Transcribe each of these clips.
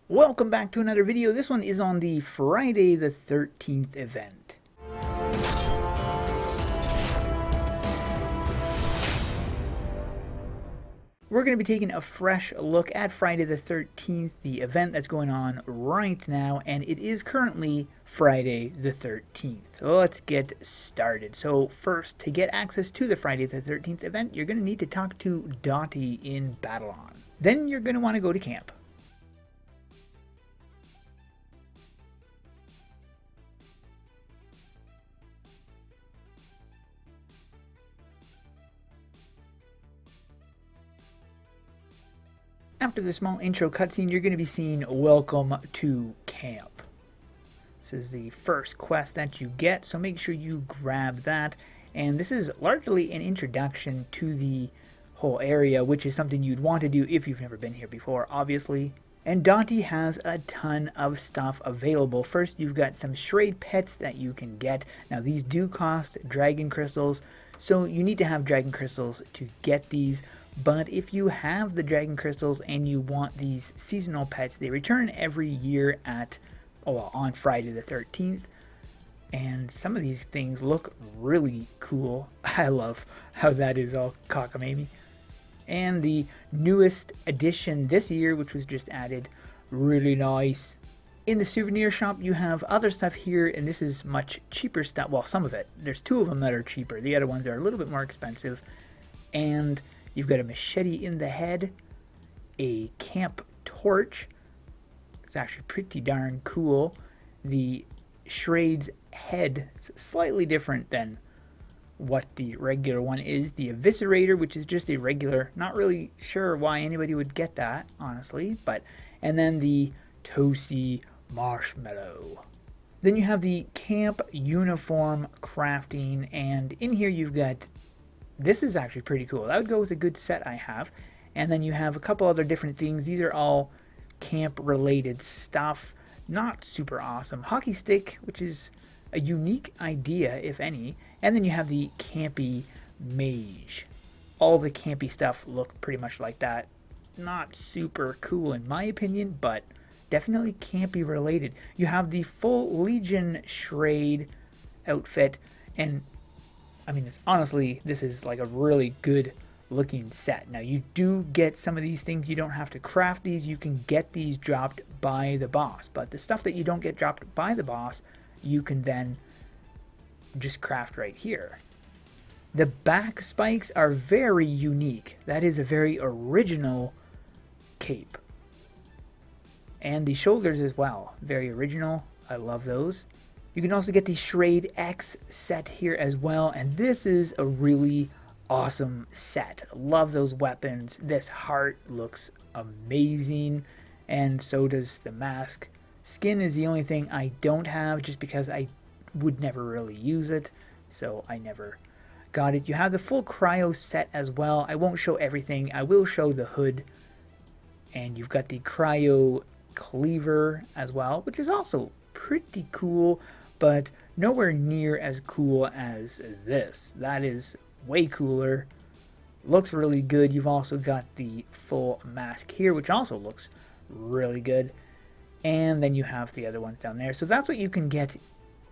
Welcome back to another video. This one is on the Friday the 13th event. We're going to be taking a fresh look at Friday the 13th, the event that's going on right now, and it is currently Friday the 13th. So let's get started. So first, to get access to the Friday the 13th event, you're going to need to talk to Dottie in Babylon. Then you're going to want to go to camp. After the small intro cutscene, you're going to be seeing Welcome to Camp. This is the first quest that you get, so make sure you grab that. And this is largely an introduction to the whole area, which is something you'd want to do if you've never been here before, obviously. And Dottie has a ton of stuff available. First, you've got some Shrade pets that you can get. Now, these do cost dragon crystals, so you need to have dragon crystals to get these. But if you have the dragon crystals and you want these seasonal pets, they return every year on Friday the 13th. And some of these things look really cool. I love how that is all cockamamie. And the newest addition this year, which was just added, really nice. In the Souvenir Shop, you have other stuff here, and this is much cheaper stuff. Well, some of it. There's two of them that are cheaper. The other ones are a little bit more expensive. And you've got a machete in the head, a camp torch. It's actually pretty darn cool. The Shrade's head is slightly different than what the regular one is. The Eviscerator, which is just a regular, not really sure why anybody would get that, honestly. And then the Toasty Marshmallow. Then you have the camp uniform crafting, and in here you've got, this is actually pretty cool. That would go with a good set I have. And then you have a couple other different things. These are all camp related stuff. Not super awesome. Hockey stick, which is a unique idea, if any. And then you have the campy mage. All the campy stuff look pretty much like that. Not super cool in my opinion, but definitely campy related. You have the full Legion Shrade outfit, and I mean, honestly, this is like a really good looking set. Now, you do get some of these things. You don't have to craft these. You can get these dropped by the boss. But the stuff that you don't get dropped by the boss, you can then just craft right here. The back spikes are very unique. That is a very original cape. And the shoulders as well. Very original. I love those. You can also get the Shrade X set here as well, and this is a really awesome set. Love those weapons. This heart looks amazing, and so does the mask. Skin is the only thing I don't have, just because I would never really use it, so I never got it. You have the full cryo set as well. I won't show everything. I will show the hood, and you've got the cryo cleaver as well, which is also pretty cool, but nowhere near as cool as this. That is way cooler. Looks really good. You've also got the full mask here, which also looks really good. And then you have the other ones down there. So that's what you can get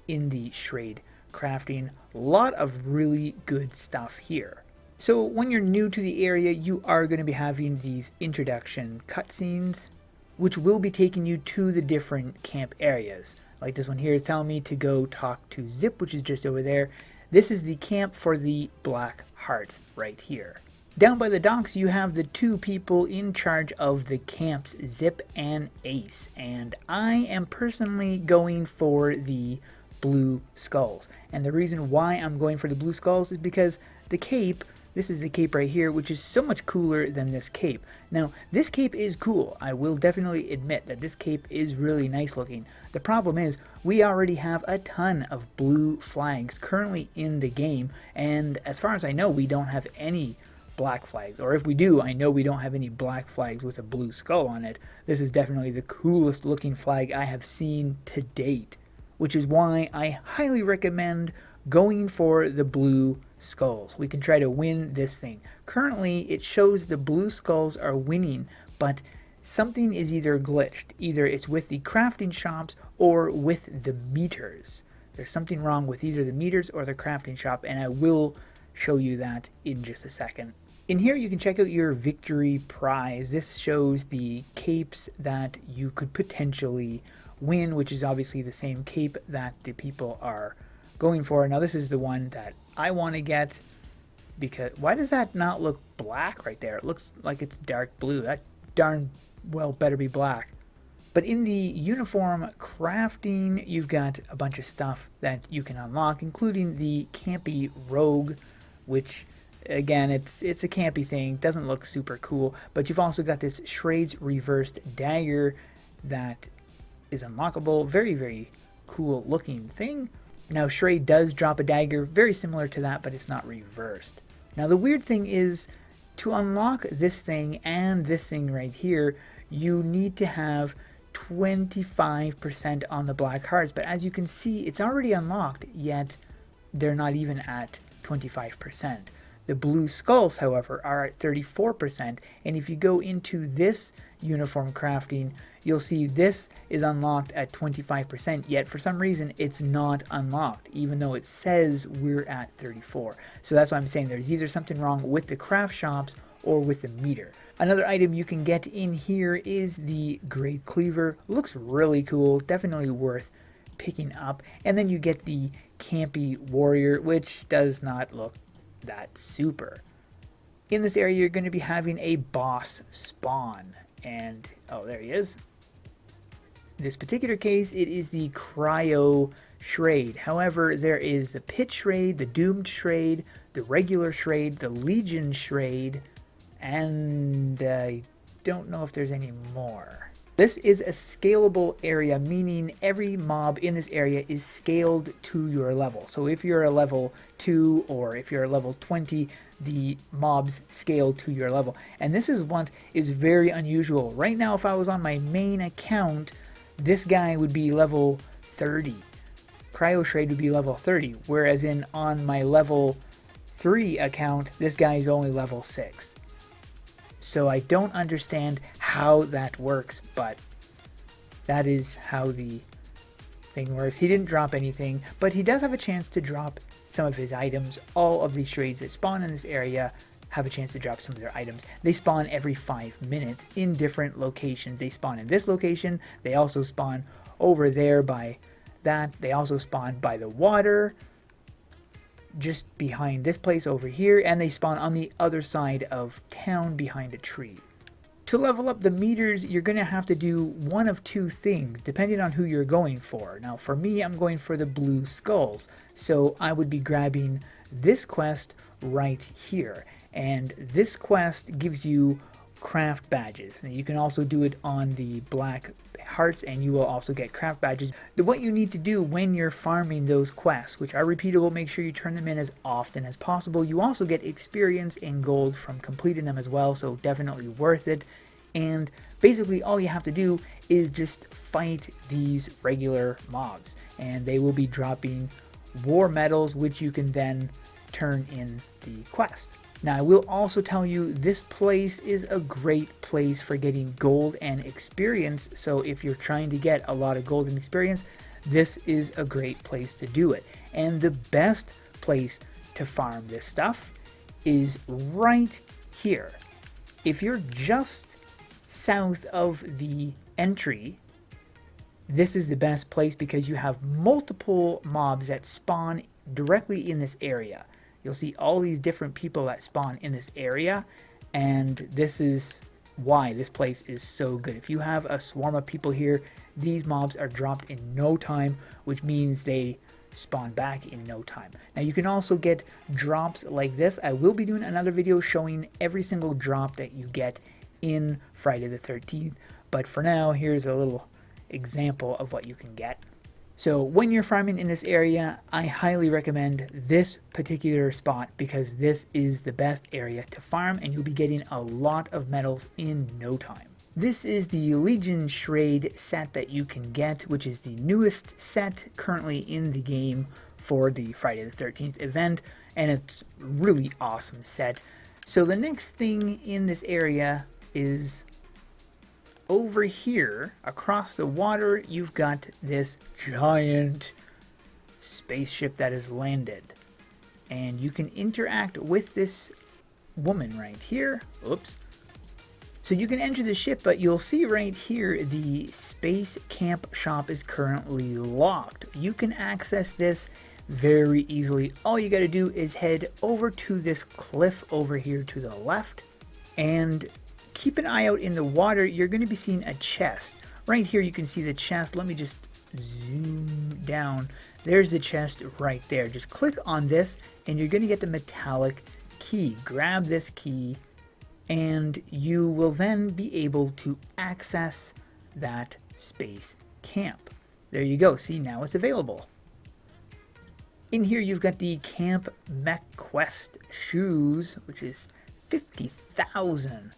in the Shrade crafting. A lot of really good stuff here. So when you're new to the area, you are going to be having these introduction cutscenes, which will be taking you to the different camp areas. Like this one here is telling me to go talk to Zip, which is just over there. This is the camp for the Blackheart right here. Down by the docks, you have the two people in charge of the camps, Zip and Ace. And I am personally going for the blue skulls. And the reason why I'm going for the blue skulls is because the cape, this is the cape right here, which is so much cooler than this cape. Now, this cape is cool. I will definitely admit that this cape is really nice looking. The problem is, we already have a ton of blue flags currently in the game, and as far as I know, we don't have any black flags. Or if we do, I know we don't have any black flags with a blue skull on it. This is definitely the coolest looking flag I have seen to date, which is why I highly recommend going for the blue skulls. We can try to win this thing. Currently, it shows the blue skulls are winning, but something is either glitched. Either it's with the crafting shops or with the meters. There's something wrong with either the meters or the crafting shop, and I will show you that in just a second. In here you can check out your victory prize. This shows the capes that you could potentially win, which is obviously the same cape that the people are going for. Now this is the one that I want to get, because why does that not look black right there? It looks like it's dark blue. That darn well better be black. But in the uniform crafting, you've got a bunch of stuff that you can unlock, including the campy rogue, which again, it's a campy thing, doesn't look super cool. But you've also got this Shrade's reversed dagger that is unlockable. Very, very cool looking thing. Now Shrade does drop a dagger very similar to that, but it's not reversed. Now the weird thing is, to unlock this thing and this thing right here, you need to have 25% on the black hearts, but as you can see, it's already unlocked, yet they're not even at 25%. The blue skulls, however, are at 34%, and if you go into this uniform crafting, you'll see this is unlocked at 25%, yet for some reason it's not unlocked, even though it says we're at 34. So that's why I'm saying there's either something wrong with the craft shops or with the meter. Another item you can get in here is the Great Cleaver. Looks really cool, definitely worth picking up. And then you get the Campy Warrior, which does not look that super. In this area you're going to be having a boss spawn, and oh, there he is. In this particular case it is the Cryo Shrade. However, there is the Pit Shrade, the Doomed Shrade, the regular Shrade, the Legion Shrade, and I don't know if there's any more. This is a scalable area, meaning every mob in this area is scaled to your level. So if you're a level 2 or if you're a level 20, the mobs scale to your level. And this is what is very unusual. Right now, if I was on my main account, this guy would be level 30. Cryo Shrade would be level 30, whereas on my level 3 account, this guy is only level 6. So I don't understand how that works, but that is how the thing works. He didn't drop anything, but he does have a chance to drop some of his items. All of these Shrades that spawn in this area have a chance to drop some of their items. They spawn every 5 minutes in different locations. They spawn in this location. They also spawn over there by that. They also spawn by the water, just behind this place over here, and they spawn on the other side of town behind a tree. To level up the meters, you're going to have to do one of two things, depending on who you're going for. Now, for me, I'm going for the blue skulls, so I would be grabbing this quest right here. And this quest gives you craft badges. Now, you can also do it on the black hearts, and you will also get craft badges. What you need to do when you're farming those quests, which are repeatable, make sure you turn them in as often as possible. You also get experience and gold from completing them as well, so definitely worth it. And basically all you have to do is just fight these regular mobs, and they will be dropping war medals, which you can then turn in the quest. Now, I will also tell you this place is a great place for getting gold and experience. So if you're trying to get a lot of gold and experience, this is a great place to do it. And the best place to farm this stuff is right here. If you're just south of the entry, this is the best place because you have multiple mobs that spawn directly in this area. You'll see all these different people that spawn in this area, and this is why this place is so good. If you have a swarm of people here, these mobs are dropped in no time, which means they spawn back in no time. Now, you can also get drops like this. I will be doing another video showing every single drop that you get in Friday the 13th, but for now, here's a little example of what you can get. So when you're farming in this area, I highly recommend this particular spot because this is the best area to farm, and you'll be getting a lot of medals in no time. This is the Legion Shrade set that you can get, which is the newest set currently in the game for the Friday the 13th event, and it's a really awesome set. So the next thing in this area is over here, across the water, you've got this giant spaceship that has landed. And you can interact with this woman right here. Oops. So you can enter the ship, but you'll see right here the Space Camp shop is currently locked. You can access this very easily. All you got to do is head over to this cliff over here to the left and keep an eye out in the water. You're going to be seeing a chest. Right here you can see the chest. Let me just zoom down. There's the chest right there. Just click on this and you're going to get the metallic key. Grab this key and you will then be able to access that space camp. There you go. See, now it's available. In here you've got the Camp Mech Quest shoes, which is 50,000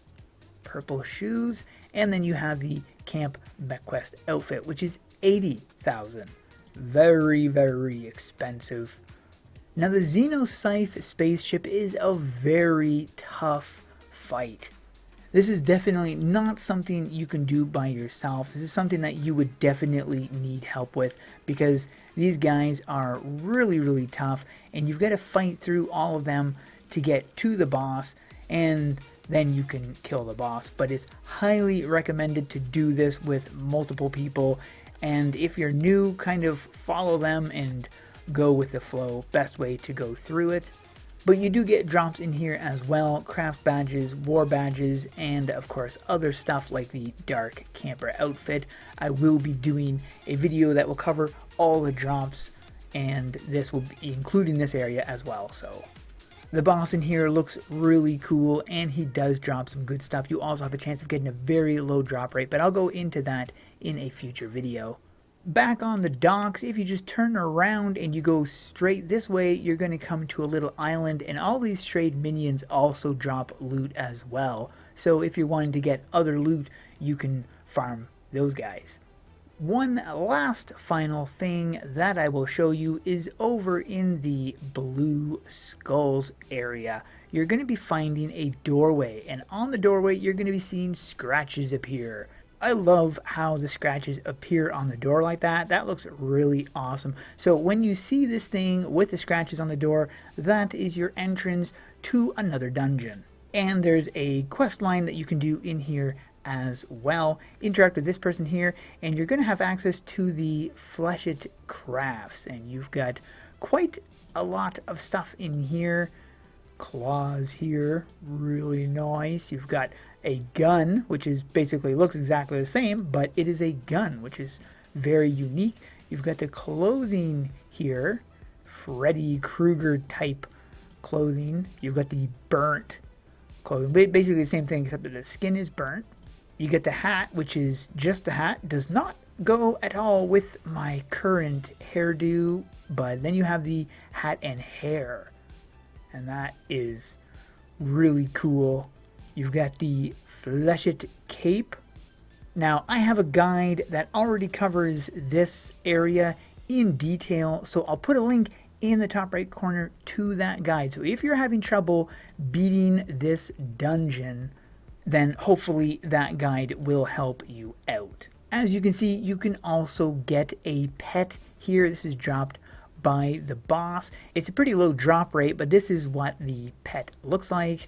purple shoes, and then you have the Camp Mech Quest outfit, which is 80,000. Very, very expensive. Now the Xenoscythe spaceship is a very tough fight. This is definitely not something you can do by yourself. This is something that you would definitely need help with because these guys are really, really tough and you've got to fight through all of them to get to the boss and then you can kill the boss. But it's highly recommended to do this with multiple people, and if you're new, kind of follow them and go with the flow. Best way to go through it. But you do get drops in here as well, craft badges, war badges, and of course other stuff like the Dark Camper outfit. I will be doing a video that will cover all the drops, and this will be including this area as well. So the boss in here looks really cool and he does drop some good stuff. You also have a chance of getting a very low drop rate, but I'll go into that in a future video. Back on the docks, if you just turn around and you go straight this way, you're going to come to a little island, and all these trade minions also drop loot as well. So if you're wanting to get other loot, you can farm those guys. One last final thing that I will show you is over in the Blue Skulls area. You're going to be finding a doorway, and on the doorway you're going to be seeing scratches appear. I love how the scratches appear on the door like that. That looks really awesome. So when you see this thing with the scratches on the door, that is your entrance to another dungeon. And there's a quest line that you can do in here as well. Interact with this person here and you're going to have access to the Fleshette crafts, and you've got quite a lot of stuff in here. Claws here, really nice. You've got a gun, which is basically looks exactly the same, but it is a gun, which is very unique. You've got the clothing here, Freddy Krueger type clothing. You've got the burnt clothing, basically the same thing except that the skin is burnt. You get the hat, which is just the hat, does not go at all with my current hairdo, but then you have the hat and hair, and that is really cool. You've got the Fleshette cape. Now, I have a guide that already covers this area in detail, so I'll put a link in the top right corner to that guide. So if you're having trouble beating this dungeon, then hopefully that guide will help you out. As you can see, you can also get a pet here. This is dropped by the boss. It's a pretty low drop rate, but this is what the pet looks like,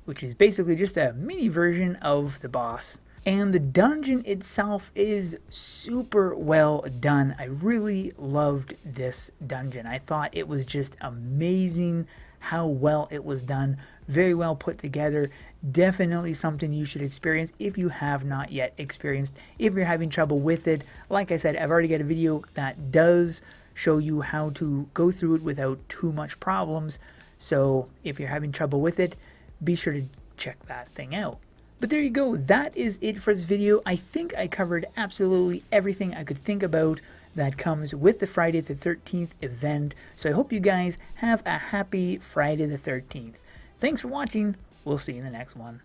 which is basically just a mini version of the boss. And the dungeon itself is super well done. I really loved this dungeon. I thought it was just amazing how well it was done. Very well put together. Definitely something you should experience if you have not yet experienced. If you're having trouble with it, like I said, I've already got a video that does show you how to go through it without too much problems. So if you're having trouble with it, be sure to check that thing out. But there you go, that is it for this video. I think I covered absolutely everything I could think about that comes with the Friday the 13th event. So I hope you guys have a happy Friday the 13th. Thanks for watching. We'll see you in the next one.